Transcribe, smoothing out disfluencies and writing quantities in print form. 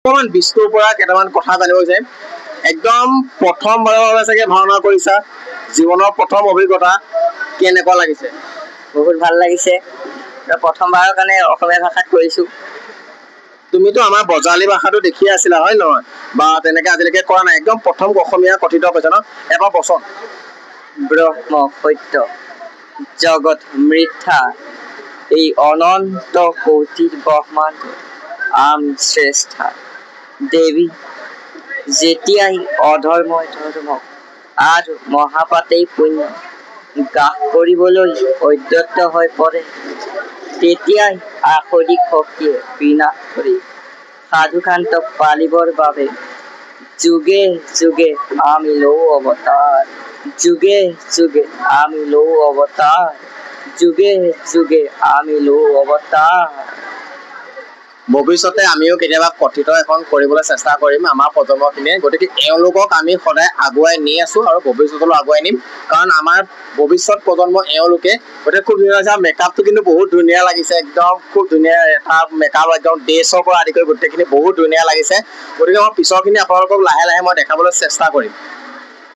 অকণমান বিষ্ণুৰ পৰা কেইটামান কথা জানিব বিচাৰিম। একদম প্ৰথমবাৰৰ বাবে চাগে ভাওনা কৰিছা, জীৱনৰ প্ৰথম অভিজ্ঞতা কেনেকুৱা লাগিছে? বহুত ভাল লাগিছে। প্ৰথমবাৰৰ কাৰণে অসমীয়া ভাষাত কৰিছোঁ। তুমিতো আমাৰ বজালী ভাষাটো দেখিয়ে আছিলা হয় নহয়, বা তেনেকে আজিলৈকে কৰা নাই, একদম প্ৰথম অসমীয়া কথিত কৈছা ন? এবাৰ বচন। ব্ৰহ্ম সত্য জগত মিথ্যা, এই অনন্ত কোটি ব্ৰহ্মাণ্ড আম শ্ৰেষ্ঠা। দেৱী যেতিয়াই অধৰ্মই ধৰ্মক আৰু মহাপাতেই পুণ্য গ্ৰাস কৰিবলৈ অদ্যত হৈ পৰে, তেতিয়াই আসুৰিক শক্তিয়ে বিনাশ কৰি সাধুকান্তক পালিবৰ বাবে যুগে যুগে আমি লওঁ অৱতাৰ, যুগে যুগে আমি লওঁ অৱতাৰ, যুগে যুগে আমি লওঁ অৱতাৰ। ভৱিষ্যতে আমিও কেতিয়াবা কথিত এখন কৰিবলৈ চেষ্টা কৰিম আমাৰ প্ৰজন্মখিনিয়ে, গতিকে এওঁলোকক আমি সদায় আগুৱাই নি আছোঁ আৰু ভৱিষ্যতলৈ আগুৱাই নিম, কাৰণ আমাৰ ভৱিষ্যত প্ৰজন্ম এওঁলোকে। গতিকে খুব ধুনীয়া হৈছে, মেকআপটো কিন্তু বহুত ধুনীয়া লাগিছে, একদম খুব ধুনীয়া এটা মেকআপ, একদম ড্ৰেছৰ পৰা আদি কৰি গোটেইখিনি বহুত ধুনীয়া লাগিছে। গতিকে মই পিছৰখিনি আপোনালোকক লাহে লাহে মই দেখাবলৈ চেষ্টা কৰিম।